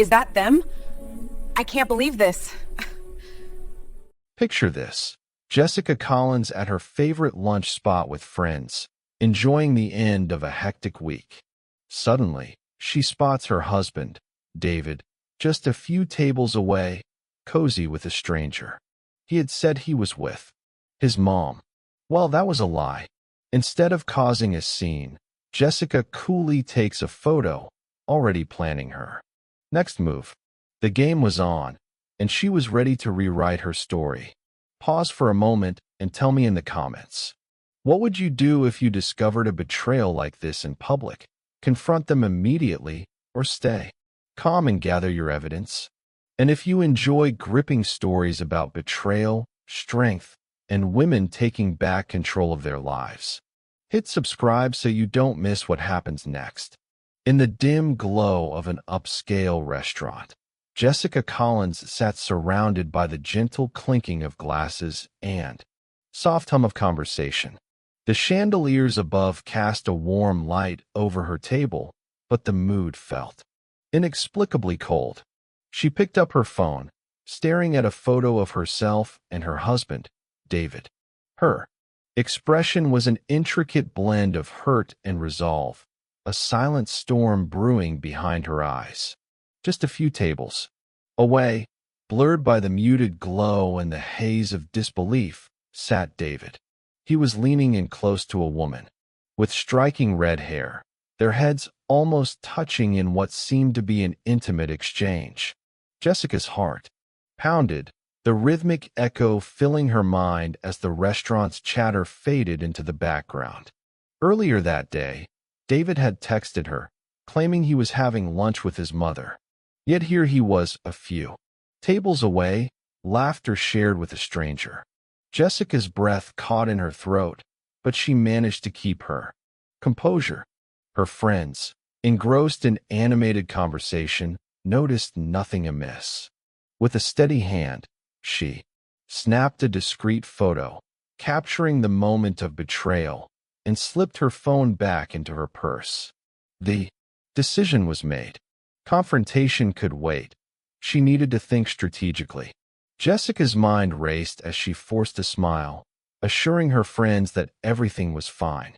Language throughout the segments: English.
Is that them? I can't believe this. Picture this. Jessica Collins at her favorite lunch spot with friends, enjoying the end of a hectic week. Suddenly, she spots her husband, David, just a few tables away, cozy with a stranger. He had said he was with his mom. Well, that was a lie. Instead of causing a scene, Jessica coolly takes a photo, already planning her next move. The game was on, and she was ready to rewrite her story. Pause for a moment and tell me in the comments. What would you do if you discovered a betrayal like this in public? Confront them immediately or stay calm and gather your evidence? And if you enjoy gripping stories about betrayal, strength, and women taking back control of their lives, hit subscribe so you don't miss what happens next. In the dim glow of an upscale restaurant, Jessica Collins sat surrounded by the gentle clinking of glasses and soft hum of conversation. The chandeliers above cast a warm light over her table, but the mood felt inexplicably cold. She picked up her phone, staring at a photo of herself and her husband, David. Her expression was an intricate blend of hurt and resolve, a silent storm brewing behind her eyes. Just a few tables away, blurred by the muted glow and the haze of disbelief, sat David. He was leaning in close to a woman with striking red hair, their heads almost touching in what seemed to be an intimate exchange. Jessica's heart pounded, the rhythmic echo filling her mind as the restaurant's chatter faded into the background. Earlier that day, David had texted her, claiming he was having lunch with his mother. Yet here he was, a few tables away, laughter shared with a stranger. Jessica's breath caught in her throat, but she managed to keep her composure. Her friends, engrossed in animated conversation, noticed nothing amiss. With a steady hand, she snapped a discreet photo, capturing the moment of betrayal, and slipped her phone back into her purse. The decision was made. Confrontation could wait. She needed to think strategically. Jessica's mind raced as she forced a smile, assuring her friends that everything was fine.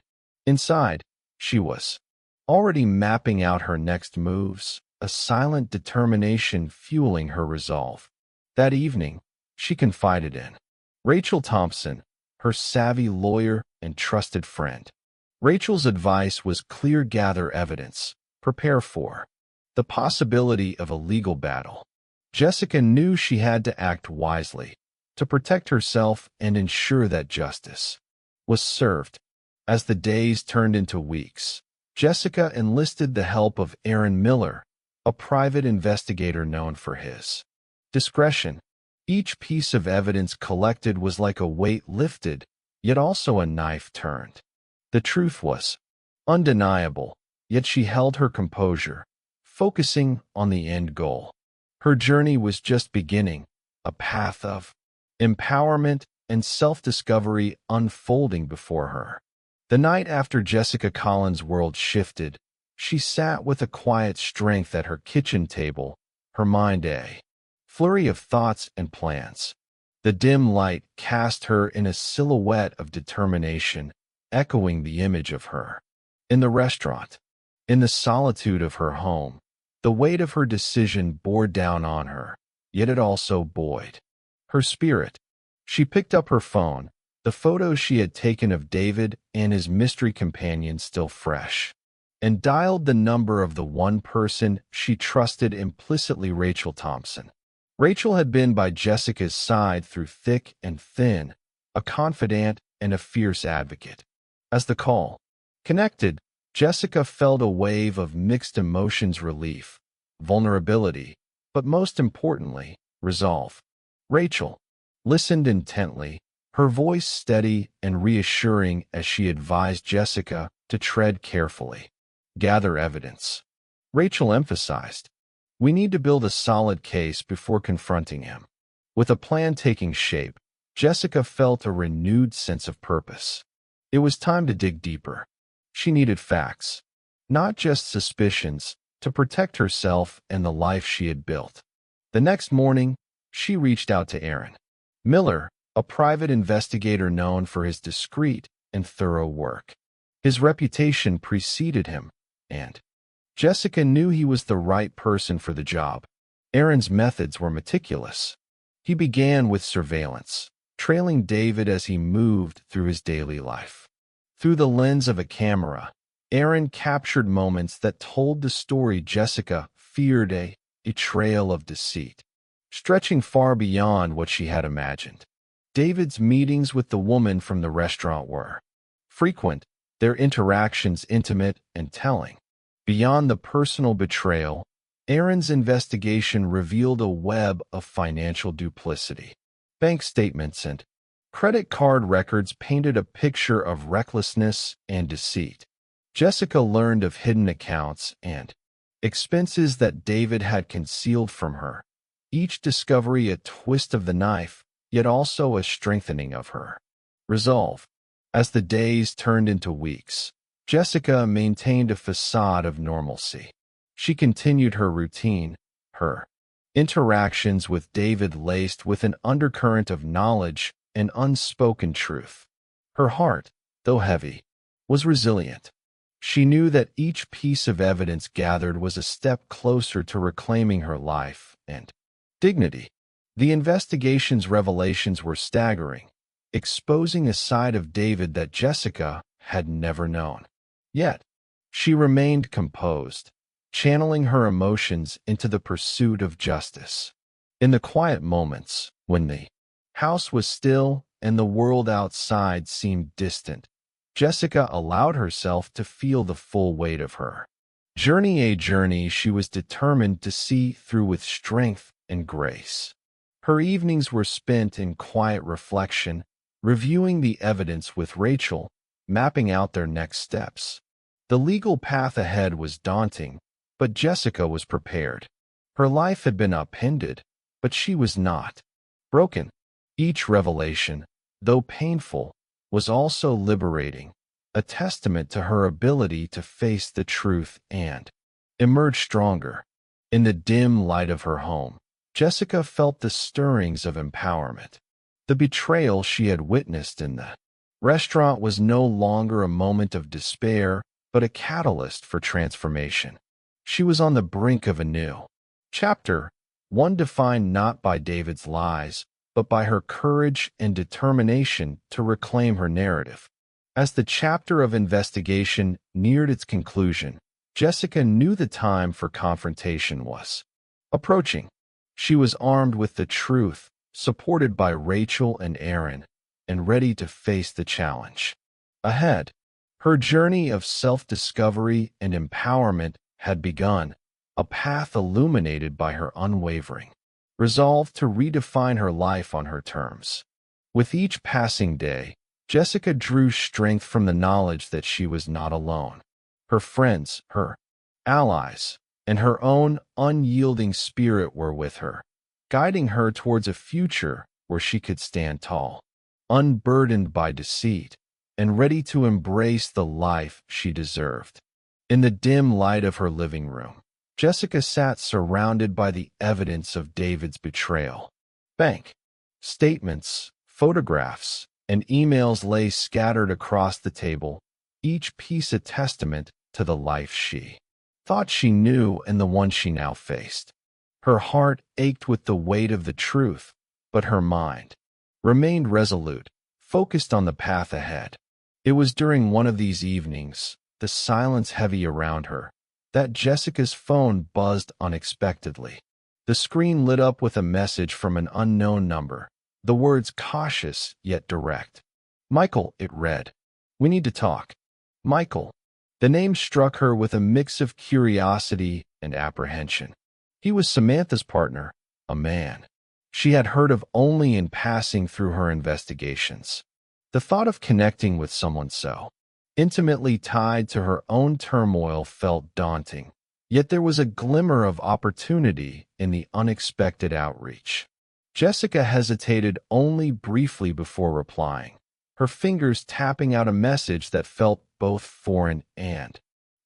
Inside, she was already mapping out her next moves, a silent determination fueling her resolve. That evening, she confided in Rachel Thompson, her savvy lawyer and trusted friend. Rachel's advice was clear: gather evidence, prepare for the possibility of a legal battle. Jessica knew she had to act wisely to protect herself and ensure that justice was served. As the days turned into weeks, Jessica enlisted the help of Aaron Miller, a private investigator known for his discretion. Each piece of evidence collected was like a weight lifted, yet also a knife turned. The truth was undeniable, yet she held her composure, focusing on the end goal. Her journey was just beginning, a path of empowerment and self-discovery unfolding before her. The night after Jessica Collins' world shifted, she sat with a quiet strength at her kitchen table, her mind a flurry of thoughts and plans. The dim light cast her in a silhouette of determination, echoing the image of her in the restaurant. In the solitude of her home, the weight of her decision bore down on her, yet it also buoyed her spirit. She picked up her phone, the photos she had taken of David and his mystery companion still fresh, and dialed the number of the one person she trusted implicitly: Rachel Thompson. Rachel had been by Jessica's side through thick and thin, a confidant and a fierce advocate. As the call connected, Jessica felt a wave of mixed emotions: relief, vulnerability, but most importantly, resolve. Rachel listened intently, her voice steady and reassuring as she advised Jessica to tread carefully. Gather evidence. Rachel emphasized, we need to build a solid case before confronting him. With a plan taking shape, Jessica felt a renewed sense of purpose. It was time to dig deeper. She needed facts, not just suspicions, to protect herself and the life she had built. The next morning, she reached out to Aaron Miller, a private investigator known for his discreet and thorough work. His reputation preceded him, and Jessica knew he was the right person for the job. Aaron's methods were meticulous. He began with surveillance, trailing David as he moved through his daily life. Through the lens of a camera, Aaron captured moments that told the story Jessica feared, a trail of deceit, stretching far beyond what she had imagined. David's meetings with the woman from the restaurant were frequent, their interactions intimate and telling. Beyond the personal betrayal, Aaron's investigation revealed a web of financial duplicity. Bank statements and credit card records painted a picture of recklessness and deceit. Jessica learned of hidden accounts and expenses that David had concealed from her, each discovery a twist of the knife, yet also a strengthening of her resolve. As the days turned into weeks, Jessica maintained a facade of normalcy. She continued her routine, her interactions with David laced with an undercurrent of knowledge and unspoken truth. Her heart, though heavy, was resilient. She knew that each piece of evidence gathered was a step closer to reclaiming her life and dignity. The investigation's revelations were staggering, exposing a side of David that Jessica had never known. Yet, she remained composed, channeling her emotions into the pursuit of justice. In the quiet moments, when the house was still and the world outside seemed distant, Jessica allowed herself to feel the full weight of her journey, a journey she was determined to see through with strength and grace. Her evenings were spent in quiet reflection, reviewing the evidence with Rachel, mapping out their next steps. The legal path ahead was daunting, but Jessica was prepared. Her life had been upended, but she was not broken. Each revelation, though painful, was also liberating, a testament to her ability to face the truth and emerge stronger. In the dim light of her home, Jessica felt the stirrings of empowerment. The betrayal she had witnessed in the restaurant was no longer a moment of despair, but a catalyst for transformation. She was on the brink of a new chapter, one defined not by David's lies, but by her courage and determination to reclaim her narrative. As the chapter of investigation neared its conclusion, Jessica knew the time for confrontation was approaching. She was armed with the truth, supported by Rachel and Aaron, and ready to face the challenge ahead. Her journey of self-discovery and empowerment had begun, a path illuminated by her unwavering resolve to redefine her life on her terms. With each passing day, Jessica drew strength from the knowledge that she was not alone. Her friends, her allies, and her own unyielding spirit were with her, guiding her towards a future where she could stand tall, unburdened by deceit, and ready to embrace the life she deserved. In the dim light of her living room, Jessica sat surrounded by the evidence of David's betrayal. Bank statements, photographs, and emails lay scattered across the table, each piece a testament to the life she thought she knew and the one she now faced. Her heart ached with the weight of the truth, but her mind remained resolute, focused on the path ahead. It was during one of these evenings, the silence heavy around her, that Jessica's phone buzzed unexpectedly. The screen lit up with a message from an unknown number, the words cautious yet direct. "Michael," it read. "We need to talk." Michael. The name struck her with a mix of curiosity and apprehension. He was Samantha's partner, a man she had heard of only in passing through her investigations. The thought of connecting with someone so intimately tied to her own turmoil felt daunting, yet there was a glimmer of opportunity in the unexpected outreach. Jessica hesitated only briefly before replying, her fingers tapping out a message that felt both foreign and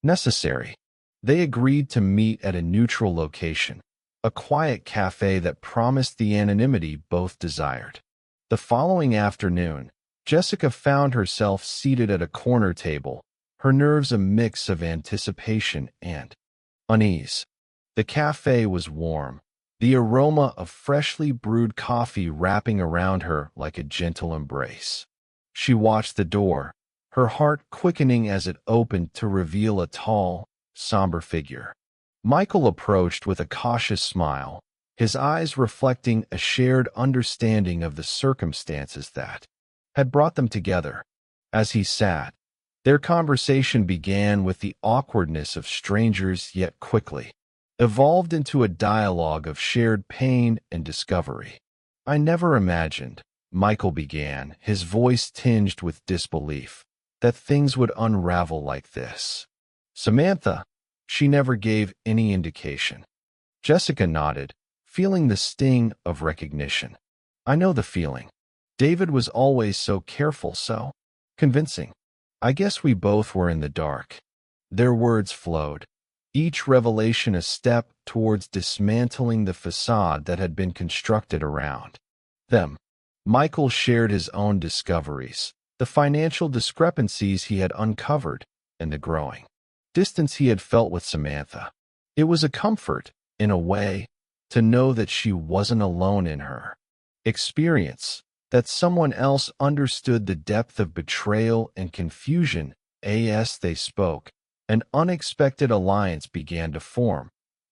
necessary. They agreed to meet at a neutral location, a quiet cafe that promised the anonymity both desired. The following afternoon, Jessica found herself seated at a corner table, her nerves a mix of anticipation and unease. The cafe was warm, the aroma of freshly brewed coffee wrapping around her like a gentle embrace. She watched the door, her heart quickening as it opened to reveal a tall, somber figure. Michael approached with a cautious smile, his eyes reflecting a shared understanding of the circumstances that had brought them together. As he sat, their conversation began with the awkwardness of strangers, yet quickly evolved into a dialogue of shared pain and discovery. "I never imagined," Michael began, his voice tinged with disbelief, "that things would unravel like this. Samantha," she never gave any indication. Jessica nodded, feeling the sting of recognition. "I know the feeling. David was always so careful, so convincing. I guess we both were in the dark." Their words flowed, each revelation a step towards dismantling the facade that had been constructed around them. Michael shared his own discoveries, the financial discrepancies he had uncovered, and the growing distance he had felt with Samantha. It was a comfort, in a way, to know that she wasn't alone in her experience, that someone else understood the depth of betrayal and confusion. As they spoke, an unexpected alliance began to form,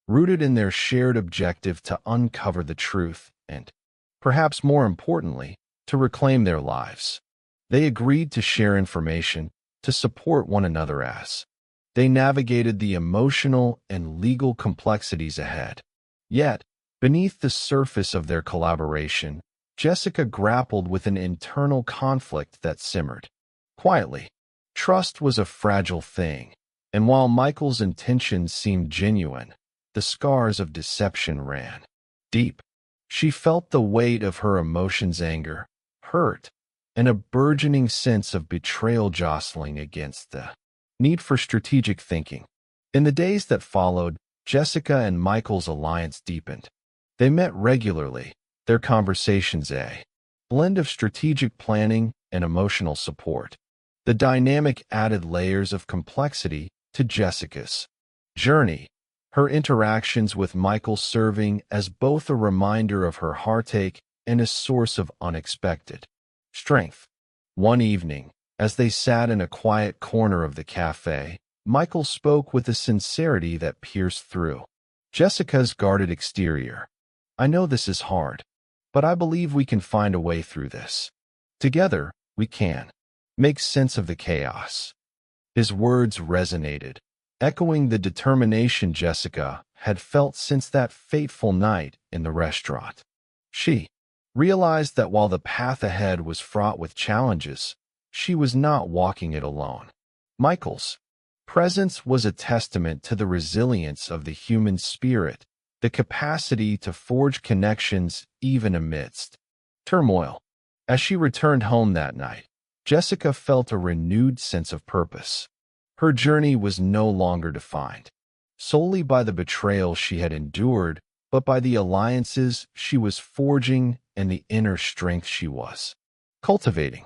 rooted in their shared objective to uncover the truth and, perhaps more importantly, to reclaim their lives. They agreed to share information, to support one another as they navigated the emotional and legal complexities ahead. Yet, beneath the surface of their collaboration, Jessica grappled with an internal conflict that simmered quietly. Trust was a fragile thing, and while Michael's intentions seemed genuine, the scars of deception ran deep. She felt the weight of her emotions, anger, hurt, and a burgeoning sense of betrayal jostling against the need for strategic thinking. In the days that followed, Jessica and Michael's alliance deepened. They met regularly, their conversations a blend of strategic planning and emotional support. The dynamic added layers of complexity to Jessica's journey, her interactions with Michael serving as both a reminder of her heartache and a source of unexpected strength. One evening, as they sat in a quiet corner of the cafe, Michael spoke with a sincerity that pierced through Jessica's guarded exterior. "I know this is hard, but I believe we can find a way through this. Together, we can make sense of the chaos." His words resonated, echoing the determination Jessica had felt since that fateful night in the restaurant. She realized that while the path ahead was fraught with challenges, she was not walking it alone. Michael's presence was a testament to the resilience of the human spirit, the capacity to forge connections even amidst turmoil. As she returned home that night, Jessica felt a renewed sense of purpose. Her journey was no longer defined solely by the betrayal she had endured, but by the alliances she was forging and the inner strength she was cultivating.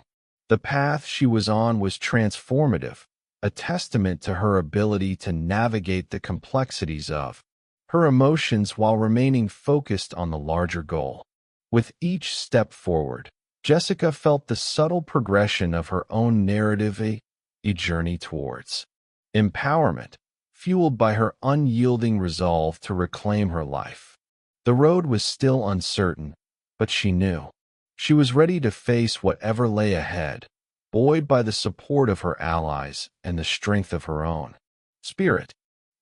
The path she was on was transformative, a testament to her ability to navigate the complexities of her emotions while remaining focused on the larger goal. With each step forward, Jessica felt the subtle progression of her own narrative, a journey towards empowerment, fueled by her unyielding resolve to reclaim her life. The road was still uncertain, but she knew she was ready to face whatever lay ahead, buoyed by the support of her allies and the strength of her own spirit.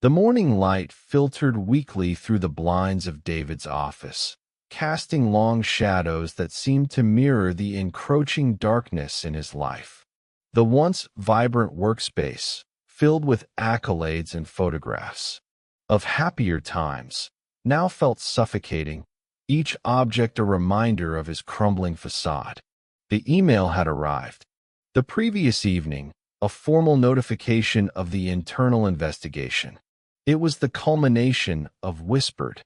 The morning light filtered weakly through the blinds of David's office, casting long shadows that seemed to mirror the encroaching darkness in his life. The once vibrant workspace, filled with accolades and photographs of happier times, now felt suffocating, each object a reminder of his crumbling facade. The email had arrived. The previous evening, a formal notification of the internal investigation. It was the culmination of whispered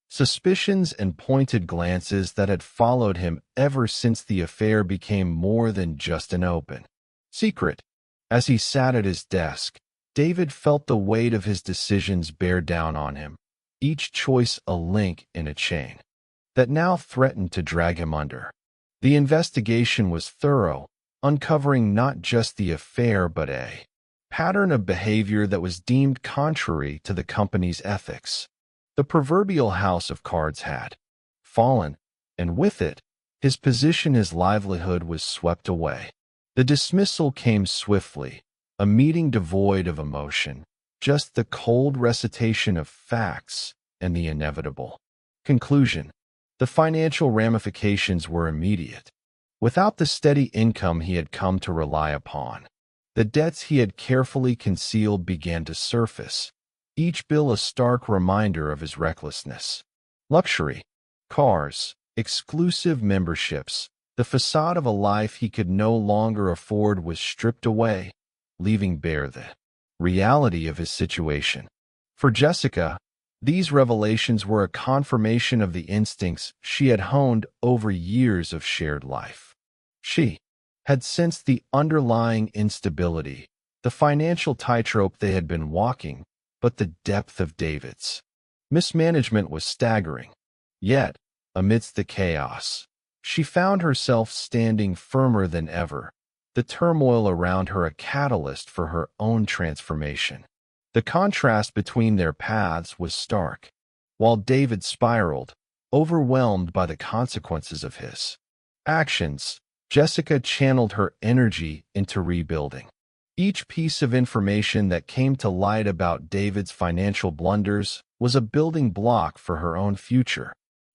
suspicions and pointed glances that had followed him ever since the affair became more than just an open secret. As he sat at his desk, David felt the weight of his decisions bear down on him, each choice a link in a chain that now threatened to drag him under. The investigation was thorough, uncovering not just the affair but a pattern of behavior that was deemed contrary to the company's ethics. The proverbial house of cards had fallen, and with it, his position, his livelihood was swept away. The dismissal came swiftly, a meeting devoid of emotion, just the cold recitation of facts and the inevitable conclusion. The financial ramifications were immediate. Without the steady income he had come to rely upon, the debts he had carefully concealed began to surface, each bill a stark reminder of his recklessness. Luxury, cars, exclusive memberships, the facade of a life he could no longer afford was stripped away, leaving bare the reality of his situation. For Jessica, these revelations were a confirmation of the instincts she had honed over years of shared life. She had sensed the underlying instability, the financial tightrope they had been walking, but the depth of David's mismanagement was staggering. Yet, amidst the chaos, she found herself standing firmer than ever, the turmoil around her a catalyst for her own transformation. The contrast between their paths was stark. While David spiraled, overwhelmed by the consequences of his actions, Jessica channeled her energy into rebuilding. Each piece of information that came to light about David's financial blunders was a building block for her own future.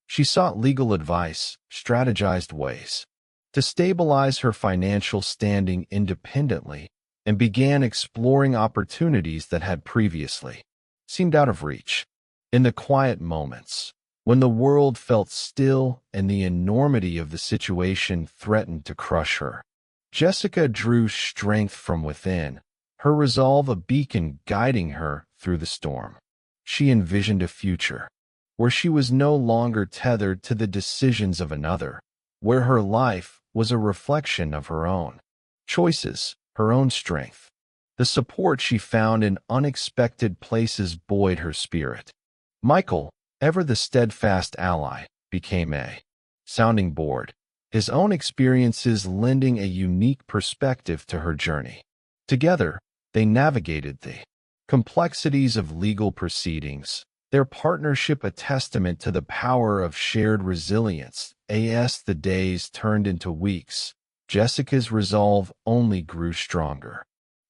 She sought legal advice, strategized ways to stabilize her financial standing independently, and began exploring opportunities that had previously seemed out of reach. In the quiet moments, when the world felt still and the enormity of the situation threatened to crush her, Jessica drew strength from within, her resolve a beacon guiding her through the storm. She envisioned a future where she was no longer tethered to the decisions of another, where her life was a reflection of her own choices, her own strength. The support she found in unexpected places buoyed her spirit. Michael, ever the steadfast ally, became a sounding board, his own experiences lending a unique perspective to her journey. Together, they navigated the complexities of legal proceedings, their partnership a testament to the power of shared resilience. As the days turned into weeks, Jessica's resolve only grew stronger.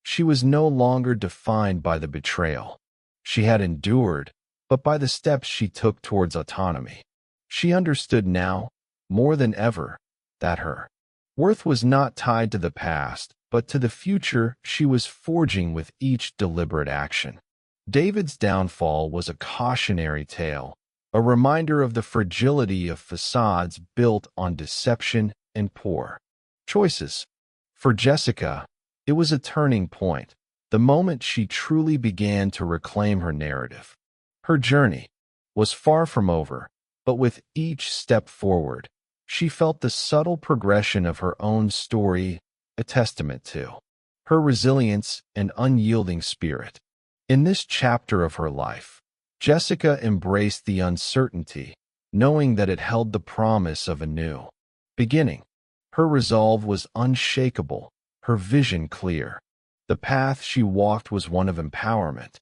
She was no longer defined by the betrayal she had endured, but by the steps she took towards autonomy. She understood now, more than ever, that her worth was not tied to the past, but to the future she was forging with each deliberate action. David's downfall was a cautionary tale, a reminder of the fragility of facades built on deception and poor choices. For Jessica, it was a turning point, the moment she truly began to reclaim her narrative. Her journey was far from over, but with each step forward, she felt the subtle progression of her own story, a testament to her resilience and unyielding spirit. In this chapter of her life, Jessica embraced the uncertainty, knowing that it held the promise of a new beginning. Her resolve was unshakable, her vision clear. The path she walked was one of empowerment,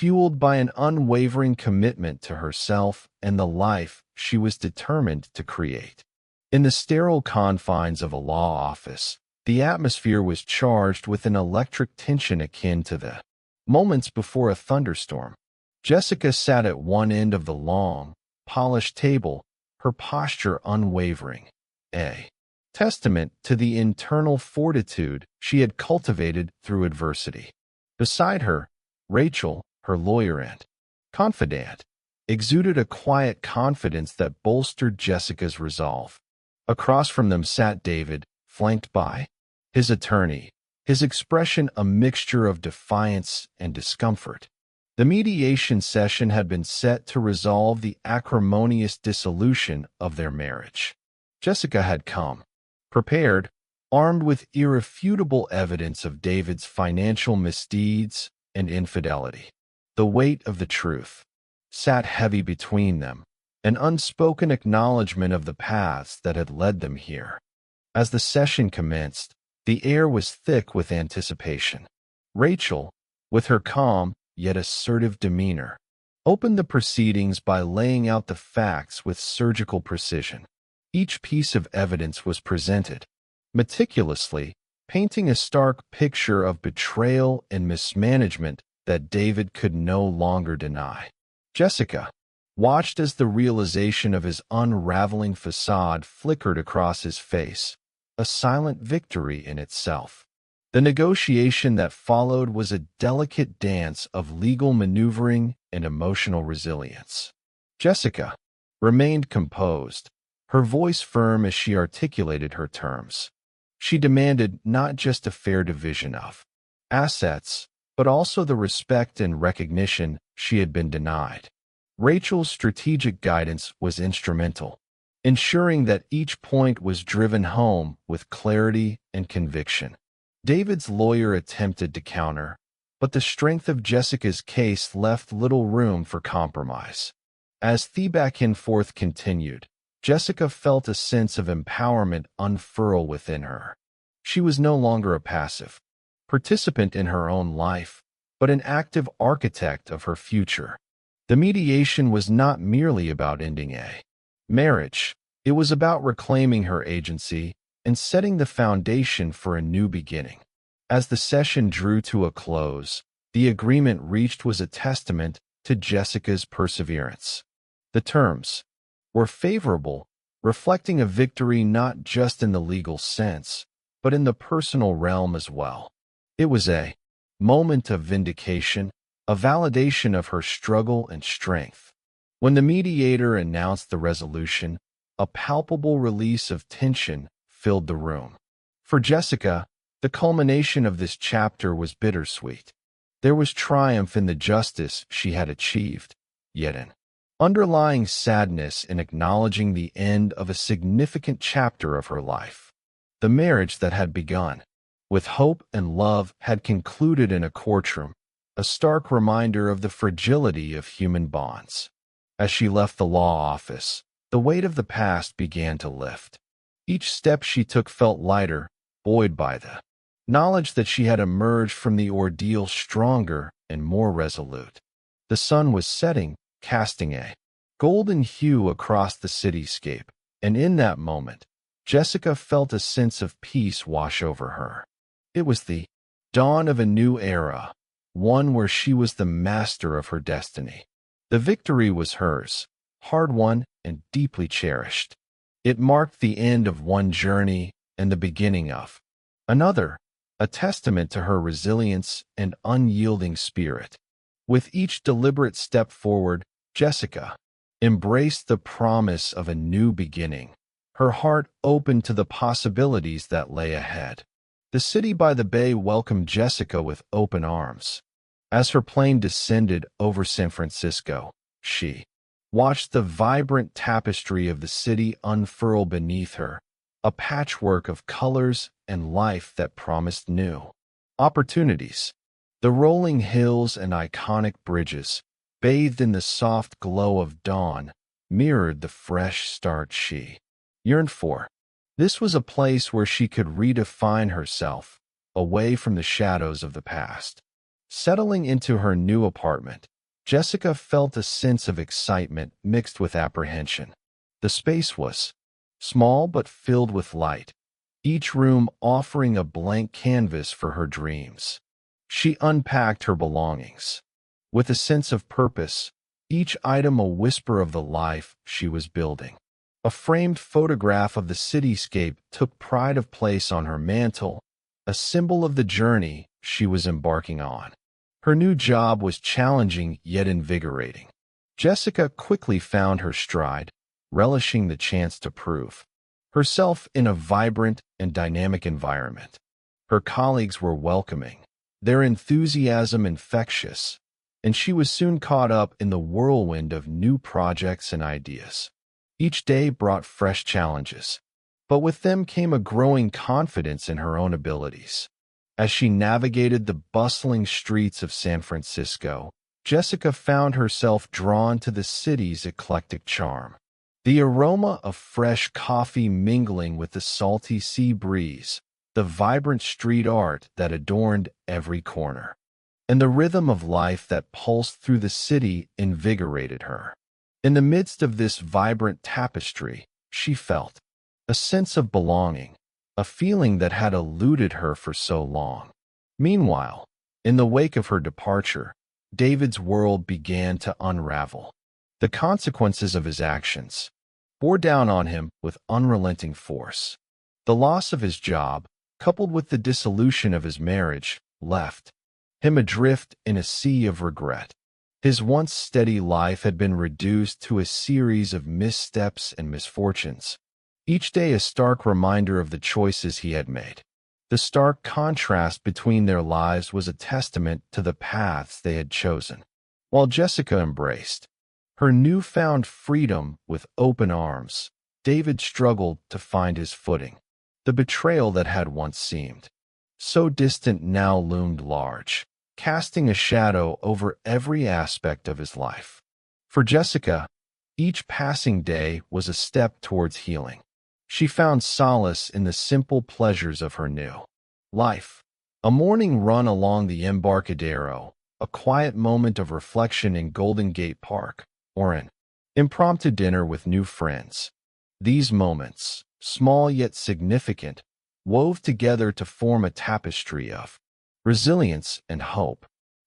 fueled by an unwavering commitment to herself and the life she was determined to create. In the sterile confines of a law office, the atmosphere was charged with an electric tension akin to the moments before a thunderstorm. Jessica sat at one end of the long, polished table, her posture unwavering, a testament to the internal fortitude she had cultivated through adversity. Beside her, Rachel, her lawyer and confidant, exuded a quiet confidence that bolstered Jessica's resolve. Across from them sat David, flanked by his attorney, his expression a mixture of defiance and discomfort. The mediation session had been set to resolve the acrimonious dissolution of their marriage. Jessica had come, prepared, armed with irrefutable evidence of David's financial misdeeds and infidelity. The weight of the truth sat heavy between them, an unspoken acknowledgment of the paths that had led them here. As the session commenced, the air was thick with anticipation. Rachel, with her calm yet assertive demeanor, opened the proceedings by laying out the facts with surgical precision. Each piece of evidence was presented, meticulously, painting a stark picture of betrayal and mismanagement that David could no longer deny. Jessica watched as the realization of his unraveling facade flickered across his face, a silent victory in itself. The negotiation that followed was a delicate dance of legal maneuvering and emotional resilience. Jessica remained composed, her voice firm as she articulated her terms. She demanded not just a fair division of assets, but also the respect and recognition she had been denied. Rachel's strategic guidance was instrumental, ensuring that each point was driven home with clarity and conviction. David's lawyer attempted to counter, but the strength of Jessica's case left little room for compromise. As the back and forth continued, Jessica felt a sense of empowerment unfurl within her. She was no longer a passive participant in her own life, but an active architect of her future. The mediation was not merely about ending a marriage. It was about reclaiming her agency and setting the foundation for a new beginning. As the session drew to a close, the agreement reached was a testament to Jessica's perseverance. The terms were favorable, reflecting a victory not just in the legal sense, but in the personal realm as well. It was a moment of vindication, a validation of her struggle and strength. When the mediator announced the resolution, a palpable release of tension filled the room. For Jessica, the culmination of this chapter was bittersweet. There was triumph in the justice she had achieved, yet an underlying sadness in acknowledging the end of a significant chapter of her life. The marriage that had begun with hope and love had concluded in a courtroom, a stark reminder of the fragility of human bonds. As she left the law office, the weight of the past began to lift. Each step she took felt lighter, buoyed by the knowledge that she had emerged from the ordeal stronger and more resolute. The sun was setting, casting a golden hue across the cityscape, and in that moment, Jessica felt a sense of peace wash over her. It was the dawn of a new era, one where she was the master of her destiny. The victory was hers, hard-won and deeply cherished. It marked the end of one journey and the beginning of another, a testament to her resilience and unyielding spirit. With each deliberate step forward, Jessica embraced the promise of a new beginning, her heart open to the possibilities that lay ahead. The city by the bay welcomed Jessica with open arms. As her plane descended over San Francisco, she watched the vibrant tapestry of the city unfurl beneath her, a patchwork of colors and life that promised new opportunities. The rolling hills and iconic bridges, bathed in the soft glow of dawn, mirrored the fresh start she yearned for. This was a place where she could redefine herself, away from the shadows of the past. Settling into her new apartment, Jessica felt a sense of excitement mixed with apprehension. The space was small but filled with light, each room offering a blank canvas for her dreams. She unpacked her belongings with a sense of purpose, each item a whisper of the life she was building. A framed photograph of the cityscape took pride of place on her mantle, a symbol of the journey she was embarking on. Her new job was challenging yet invigorating. Jessica quickly found her stride, relishing the chance to prove herself in a vibrant and dynamic environment. Her colleagues were welcoming, their enthusiasm infectious, and she was soon caught up in the whirlwind of new projects and ideas. Each day brought fresh challenges, but with them came a growing confidence in her own abilities. As she navigated the bustling streets of San Francisco, Jessica found herself drawn to the city's eclectic charm. The aroma of fresh coffee mingling with the salty sea breeze, the vibrant street art that adorned every corner, and the rhythm of life that pulsed through the city invigorated her. In the midst of this vibrant tapestry, she felt a sense of belonging, a feeling that had eluded her for so long. Meanwhile, in the wake of her departure, David's world began to unravel. The consequences of his actions bore down on him with unrelenting force. The loss of his job, coupled with the dissolution of his marriage, left him adrift in a sea of regret. His once steady life had been reduced to a series of missteps and misfortunes, each day a stark reminder of the choices he had made. The stark contrast between their lives was a testament to the paths they had chosen. While Jessica embraced her newfound freedom with open arms, David struggled to find his footing. The betrayal that had once seemed so distant now loomed large, casting a shadow over every aspect of his life. For Jessica, each passing day was a step towards healing. She found solace in the simple pleasures of her new life. A morning run along the Embarcadero, a quiet moment of reflection in Golden Gate Park, or an impromptu dinner with new friends. These moments, small yet significant, wove together to form a tapestry of resilience and hope.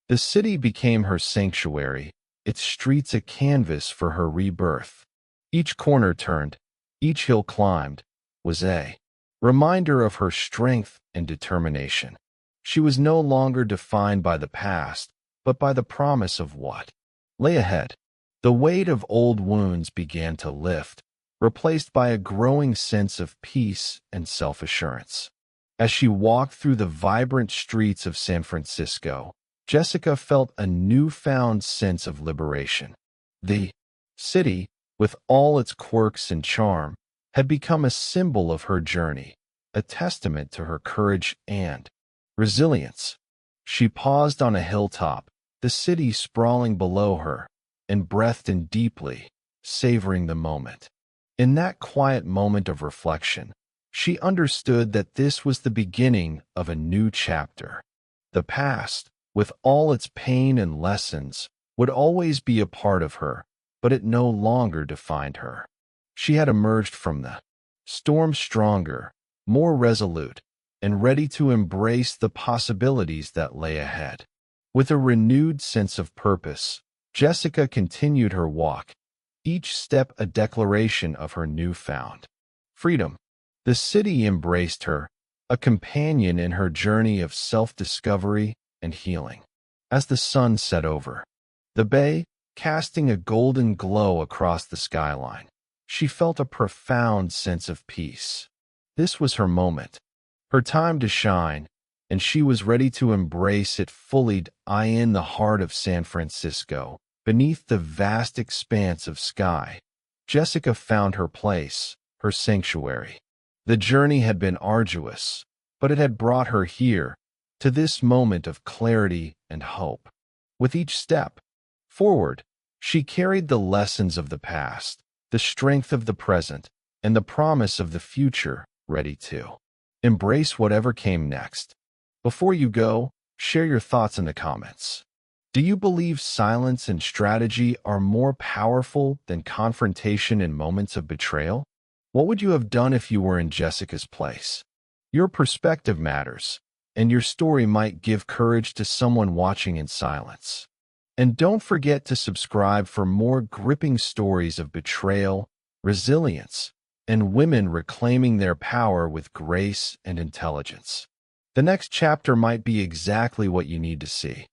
The city became her sanctuary, its streets a canvas for her rebirth. Each corner turned, each hill climbed, was a reminder of her strength and determination. She was no longer defined by the past, but by the promise of what lay ahead. The weight of old wounds began to lift, replaced by a growing sense of peace and self-assurance. As she walked through the vibrant streets of San Francisco, Jessica felt a newfound sense of liberation. The city, with all its quirks and charm, had become a symbol of her journey, a testament to her courage and resilience. She paused on a hilltop, the city sprawling below her, and breathed in deeply, savoring the moment. In that quiet moment of reflection, she understood that this was the beginning of a new chapter. The past, with all its pain and lessons, would always be a part of her, but it no longer defined her. She had emerged from the storm stronger, more resolute, and ready to embrace the possibilities that lay ahead. With a renewed sense of purpose, Jessica continued her walk, each step a declaration of her newfound freedom. The city embraced her, a companion in her journey of self-discovery and healing. As the sun set over the bay, casting a golden glow across the skyline, she felt a profound sense of peace. This was her moment, her time to shine, and she was ready to embrace it fully. In the heart of San Francisco, beneath the vast expanse of sky, Jessica found her place, her sanctuary. The journey had been arduous, but it had brought her here, to this moment of clarity and hope. With each step forward, she carried the lessons of the past, the strength of the present, and the promise of the future, ready to embrace whatever came next. Before you go, share your thoughts in the comments. Do you believe silence and strategy are more powerful than confrontation in moments of betrayal? What would you have done if you were in Jessica's place? Your perspective matters, and your story might give courage to someone watching in silence. And don't forget to subscribe for more gripping stories of betrayal, resilience, and women reclaiming their power with grace and intelligence. The next chapter might be exactly what you need to see.